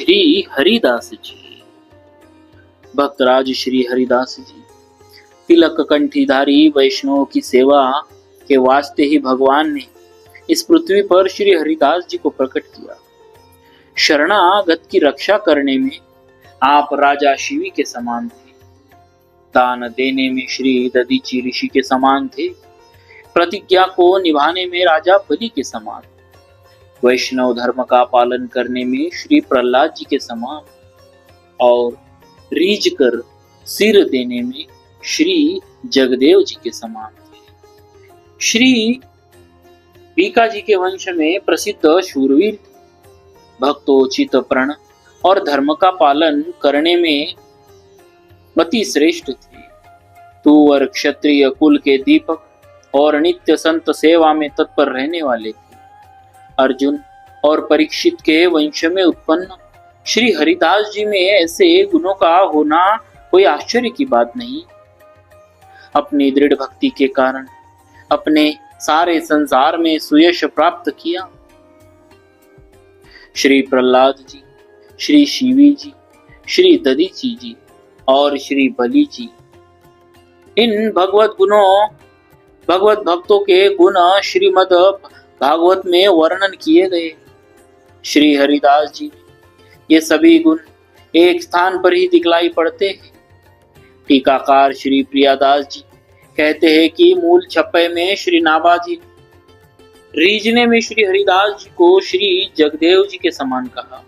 श्री हरिदास जी। भक्तराज श्री हरिदास जी तिलक कंठीधारी वैष्णव की सेवा के वास्ते ही भगवान ने इस पृथ्वी पर श्री हरिदास जी को प्रकट किया। शरणागत की रक्षा करने में आप राजा शिवी के समान थे, दान देने में श्री दधीची ऋषि के समान थे, प्रतिज्ञा को निभाने में राजा बलि के समान, वैष्णव धर्म का पालन करने में श्री प्रहलाद जी के समान और रीझ कर सिर देने में श्री जगदेव जी के समान थे। श्री बीका जी के वंश में प्रसिद्ध शूरवीर थे, भक्तोचित प्रण और धर्म का पालन करने में अति श्रेष्ठ थे। तुवर क्षत्रिय कुल के दीपक और नित्य संत सेवा में तत्पर रहने वाले थे। अर्जुन और परीक्षित के वंश में उत्पन्न श्री हरिदास जी में ऐसे गुणों का होना कोई आश्चर्य की बात नहीं। अपनी दृढ़ भक्ति के कारण अपने सारे संसार में सुयश प्राप्त किया। श्री प्रहलाद जी, श्री शिवी जी, श्री दधीची जी और श्री बलि जी, इन भगवत भक्तों के गुण श्रीमद् भागवत में वर्णन किए गए। श्री हरिदास जी ये सभी गुण एक स्थान पर ही दिखलाई पड़ते हैं। टीकाकार श्री प्रियादास जी कहते हैं कि मूल छप्पे में श्री नाभाजी ने रीझने में श्री हरिदास जी को श्री जगदेव जी के समान कहा,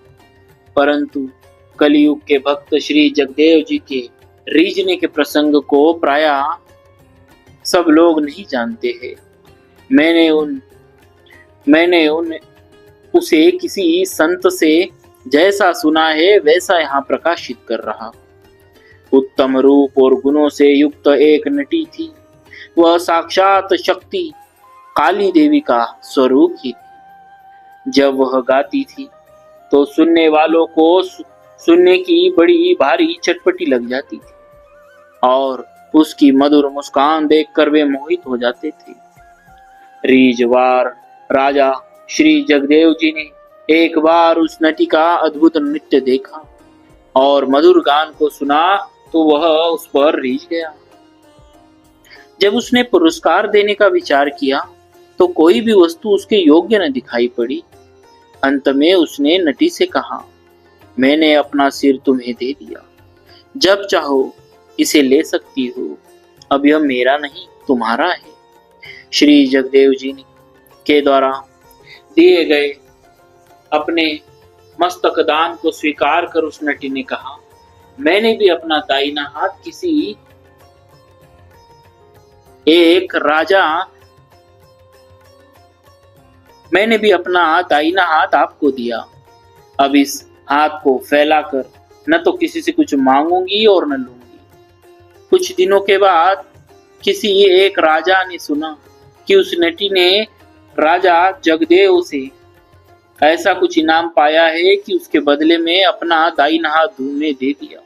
परंतु कलयुग के भक्त श्री जगदेव जी के रीझने के प्रसंग को प्रायः सब लोग नहीं जानते हैं। मैंने उसे किसी संत से जैसा सुना है वैसा यहाँ प्रकाशित कर रहा। उत्तम रूप और गुणों से युक्त एक नटी थी। वह साक्षात शक्ति काली देवी का स्वरूप ही थी। जब वह गाती थी तो सुनने वालों को सुनने की बड़ी भारी चटपटी लग जाती थी और उसकी मधुर मुस्कान देखकर वे मोहित हो जाते थे। रीझवार राजा श्री जगदेव जी ने एक बार उस नटी का अद्भुत नृत्य देखा और मधुर गान को सुना तो वह उस पर रीझ गया। जब उसने पुरस्कार देने का विचार किया तो कोई भी वस्तु उसके योग्य न दिखाई पड़ी। अंत में उसने नटी से कहा, मैंने अपना सिर तुम्हें दे दिया, जब चाहो इसे ले सकती हो, अब यह मेरा नहीं तुम्हारा है। श्री जगदेव जी ने के द्वारा दिए गए अपने मस्तक दान को स्वीकार कर उस नटी ने कहा, मैंने भी अपना दाहिना हाथ आपको दिया। अब इस हाथ को फैलाकर न तो किसी से कुछ मांगूंगी और न लूंगी। कुछ दिनों के बाद किसी एक राजा ने सुना कि उस नटी ने राजा जगदेव से ऐसा कुछ इनाम पाया है कि उसके बदले में अपना दाहिना हाथ तुम्हें दे दिया।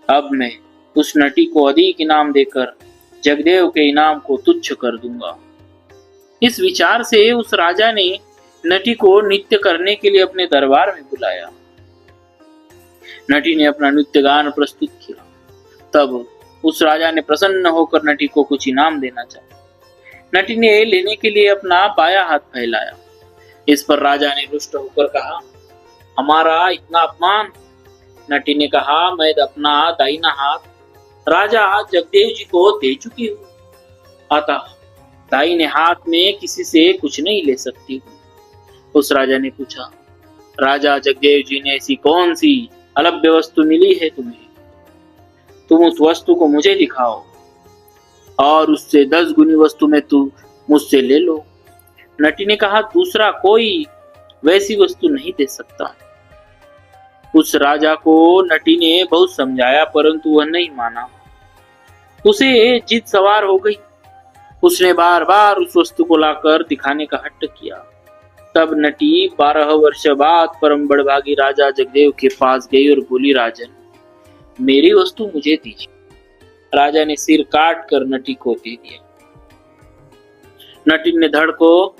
अब मैं उस नटी को अधिक इनाम देकर जगदेव के इनाम को तुच्छ कर दूंगा। इस विचार से उस राजा ने नटी को नृत्य करने के लिए अपने दरबार में बुलाया। नटी ने अपना नृत्य गान प्रस्तुत किया। तब उस राजा ने प्रसन्न होकर नटी को कुछ इनाम देना चाहा। नटी ने लेने के लिए अपना बायां हाथ फैलाया। इस पर राजा ने रुष्ट होकर कहा, हमारा इतना अपमान। नटी ने कहा, मैं अपना दाहिना हाथ राजा जगदेव जी को दे चुकी हूँ, अतः दाहिने हाथ में किसी से कुछ नहीं ले सकती हूँ। उस राजा ने पूछा, राजा जगदेव जी ने ऐसी कौन सी अलभ्य वस्तु मिली है तुम्हें? तुम उस वस्तु को मुझे दिखाओ और उससे 10 गुनी वस्तु में तू मुझसे ले लो। नटी ने कहा, दूसरा कोई वैसी वस्तु नहीं दे सकता। उस राजा को नटी ने बहुत समझाया परंतु वह नहीं माना। उसे जिद सवार हो गई। उसने बार बार उस वस्तु को लाकर दिखाने का हट्ट किया। तब नटी 12 वर्ष बाद परम बड़भागी राजा जगदेव के पास गई और बोली, राजन, मेरी वस्तु मुझे दीजिए। राजा ने सिर काट कर नटी को दे दिया। नटी ने धड़ को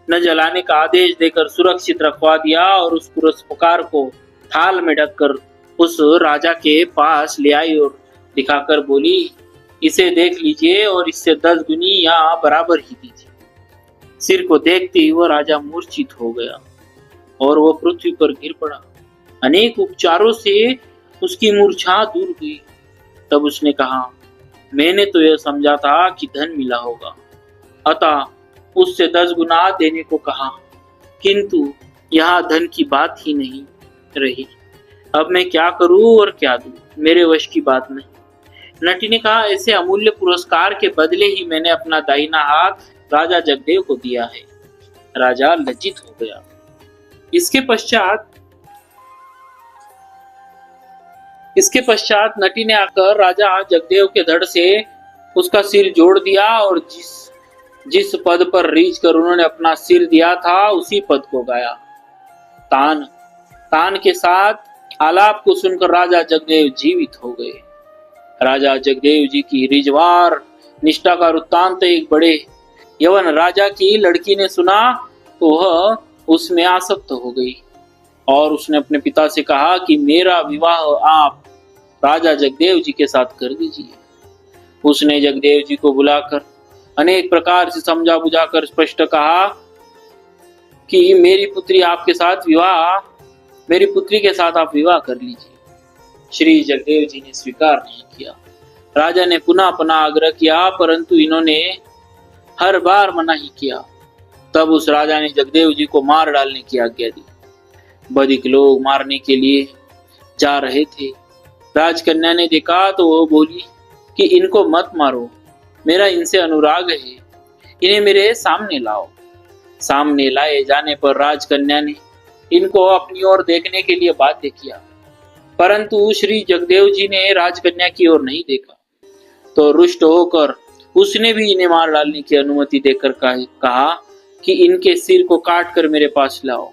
न जलाने का आदेश देकर सुरक्षित रखवा दिया और उस पुरस्कार को थाल में ढककर उस राजा के पास ले आई और दिखाकर बोली, इसे देख लीजिए और इससे 10 गुनी या बराबर ही दीजिए। सिर को देखते ही वह राजा मूर्छित हो गया और वह पृथ्वी पर गिर पड़ा। अनेक उपचारों से उसकी मूर्छा दूर हुई। तब उसने कहा, मैंने तो यह समझा था कि धन मिला होगा, अतः उससे 10 गुना देने को कहा, किंतु यहाँ धन की बात ही नहीं रही। अब मैं क्या करूं और क्या दूं, मेरे वश की बात नहीं। नटी ने कहा, ऐसे अमूल्य पुरस्कार के बदले ही मैंने अपना दाहिना हाथ राजा जगदेव को दिया है। राजा लज्जित हो गया। इसके पश्चात नटी ने आकर राजा जगदेव के धड़ से उसका सिर जोड़ दिया और जिस पद पर रीझ कर उन्होंने अपना सिर दिया था उसी पद को गाया। तान के साथ आलाप को सुनकर राजा जगदेव जीवित हो गए। राजा जगदेव जी की रिजवार निष्ठा का वृत्तांत एक बड़े यवन राजा की लड़की ने सुना तो वह उसमें आसक्त हो गई और उसने अपने पिता से कहा कि मेरा विवाह आप राजा जगदेव जी के साथ कर दीजिए। उसने जगदेव जी को बुलाकर अनेक प्रकार से समझा बुझाकर स्पष्ट कहा कि मेरी पुत्री के साथ आप विवाह कर लीजिए। श्री जगदेव जी ने स्वीकार नहीं किया। राजा ने पुनः पुनः आग्रह किया, परंतु इन्होंने हर बार मना ही किया। तब उस राजा ने जगदेव जी को मार डालने की आज्ञा दी। बधिक लोग मारने के लिए जा रहे थे। राजकन्या ने देखा तो वह बोली कि इनको मत मारो, मेरा इनसे अनुराग है, इन्हें मेरे सामने लाओ। सामने लाए जाने पर राजकन्या ने इनको अपनी ओर देखने के लिए बाध्य किया, परंतु श्री जगदेव जी ने राजकन्या की ओर नहीं देखा। तो रुष्ट होकर उसने भी इन्हें मार डालने की अनुमति देकर कहा कि इनके सिर को काट कर मेरे पास लाओ।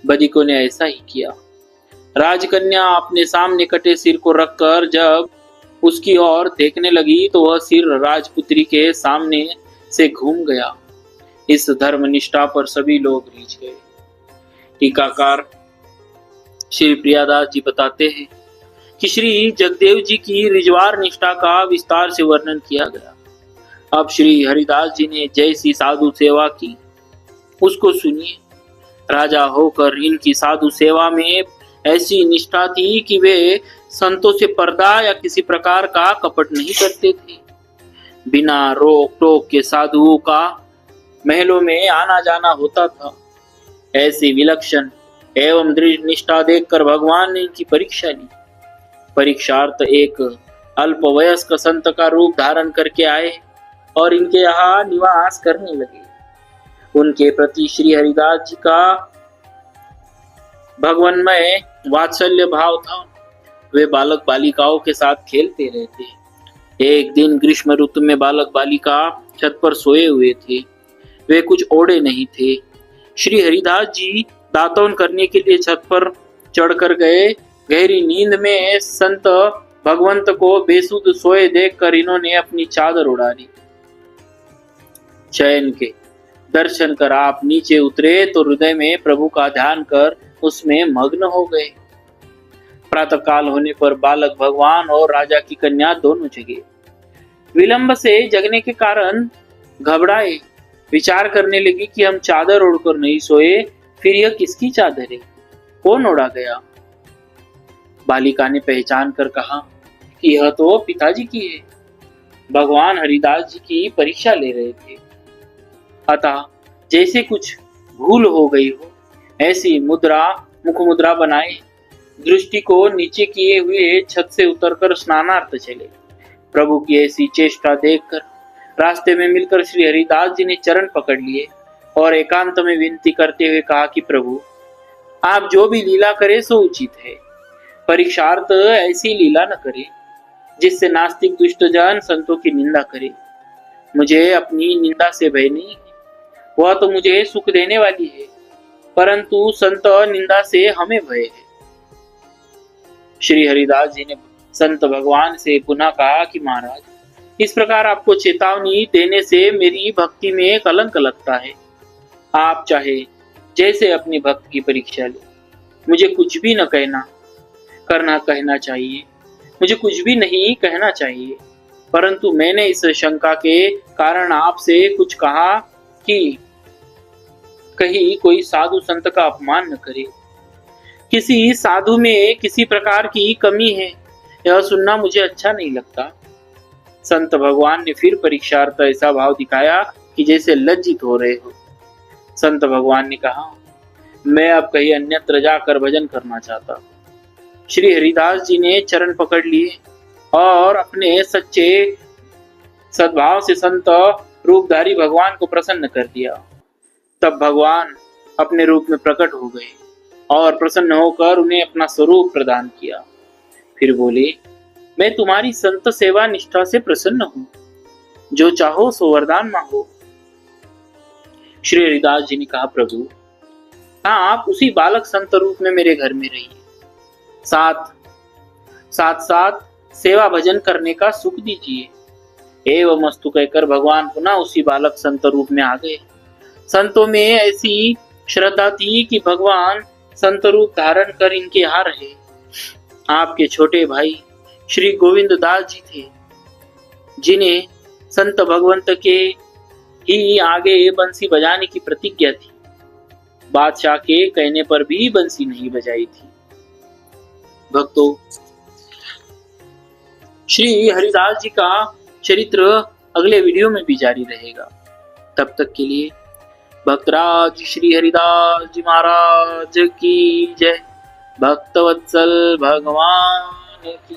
बधिकों ने ऐसा ही किया। राजकन्या अपने सामने कटे सिर को रखकर जब उसकी ओर देखने लगी तो वह सिर राजपुत्री के सामने से घूम गया। इस धर्म निष्ठा पर सभी लोग रीझ गए। टीकाकार श्री प्रियादास जी बताते हैं कि श्री जगदेव जी की रिजवार निष्ठा का विस्तार से वर्णन किया गया। अब श्री हरिदास जी ने जैसी साधु सेवा की उसको सुनिए। राजा होकर इनकी साधु सेवा में ऐसी निष्ठा थी कि वे संतों से पर्दा या किसी प्रकार का कपट नहीं करते थे। बिना रोक टोक के साधुओं का महलों में आना जाना होता था। ऐसी विलक्षण एवं दृढ़ निष्ठा देखकर भगवान ने इनकी परीक्षा ली। परीक्षार्थ एक अल्पवयस्क संत का रूप धारण करके आए और इनके यहाँ निवास करने लगे। उनके प्रति श्री हरिदास जी का भगवानमय वात्सल्य भाव था। वे बालक बालिकाओं के साथ खेलते रहते। एक दिन ग्रीष्म ऋतु में बालक बालिका छत पर सोए हुए थे। वे कुछ ओढ़े नहीं थे। श्री हरिदास जी दातून करने के लिए छत पर चढ़कर गए। गहरी नींद में संत भगवंत को बेसुध सोए देखकर इन्होंने अपनी चादर उड़ा ली। शयन के दर्शन कर आप नीचे उतरे तो हृदय में प्रभु का ध्यान कर उसमें मग्न हो गए। प्रातः काल होने पर बालक भगवान और राजा की कन्या दोनों जगे। विलंब से जगने के कारण घबराए। विचार करने लगी कि हम चादर ओढ़कर नहीं सोए, फिर यह किसकी चादर है, कौन ओढ़ा गया। बालिका ने पहचान कर कहा कि यह तो पिताजी की है। भगवान हरिदास जी की परीक्षा ले रहे थे, अतः जैसे कुछ भूल हो गई हो ऐसी मुख मुद्रा बनाए दृष्टि को नीचे किए हुए छत से उतरकर स्नानार्थ चले। प्रभु की ऐसी चेष्टा देखकर रास्ते में मिलकर श्री हरिदास जी ने चरण पकड़ लिए और एकांत में विनती करते हुए कहा कि प्रभु, आप जो भी लीला करे सो उचित है। परीक्षार्थ ऐसी लीला न करे जिससे नास्तिक दुष्ट जन संतों की निंदा करे। मुझे अपनी निंदा से भय नहीं है, वह तो मुझे सुख देने वाली है, परंतु संत निंदा से हमें भय है। श्री हरिदास जी ने संत भगवान से पुनः कहा कि महाराज, इस प्रकार आपको चेतावनी देने से मेरी भक्ति में कलंक लगता है। आप चाहे जैसे अपनी भक्त की परीक्षा ले। मुझे कुछ भी न कहना चाहिए, मुझे कुछ भी नहीं कहना चाहिए, परंतु मैंने इस शंका के कारण आपसे कुछ कहा कि कहीं कोई साधु संत का अपमान न करे। किसी साधु में किसी प्रकार की कमी है, यह सुनना मुझे अच्छा नहीं लगता। संत भगवान ने फिर परीक्षार्थ ऐसा भाव दिखाया कि जैसे लज्जित हो रहे हो। संत भगवान ने कहा, मैं अब कहीं अन्यत्र जाकर भजन करना चाहता हूँ। श्री हरिदास जी ने चरण पकड़ लिए और अपने सच्चे सद्भाव से संत रूपधारी भगवान को प्रसन्न कर दिया। तब भगवान अपने रूप में प्रकट हो गए और प्रसन्न होकर उन्हें अपना स्वरूप प्रदान किया। फिर बोले, मैं तुम्हारी संत सेवा निष्ठा से प्रसन्न हूं, जो चाहो सो वरदान मांगो। श्री हरिदास जी ने कहा, प्रभु आप उसी बालक संत रूप में मेरे घर में रहिए, साथ सेवा भजन करने का सुख दीजिए। एवं अस्तु कहकर भगवान पुनः उसी बालक संत रूप में आ गए। संतों में ऐसी श्रद्धा थी कि भगवान संत रूप धारण कर इनके यहाँ रहे। आपके छोटे भाई श्री गोविंद दास जी थे, जिन्हें संत भगवंत के ही आगे बंसी बजाने की प्रतिज्ञा थी। बादशाह के कहने पर भी बंसी नहीं बजाई थी। भक्तों, श्री हरिदास जी का चरित्र अगले वीडियो में भी जारी रहेगा। तब तक के लिए भक्तराज श्री हरिदास जी महाराज की जय। भक्तवत्सल भगवान की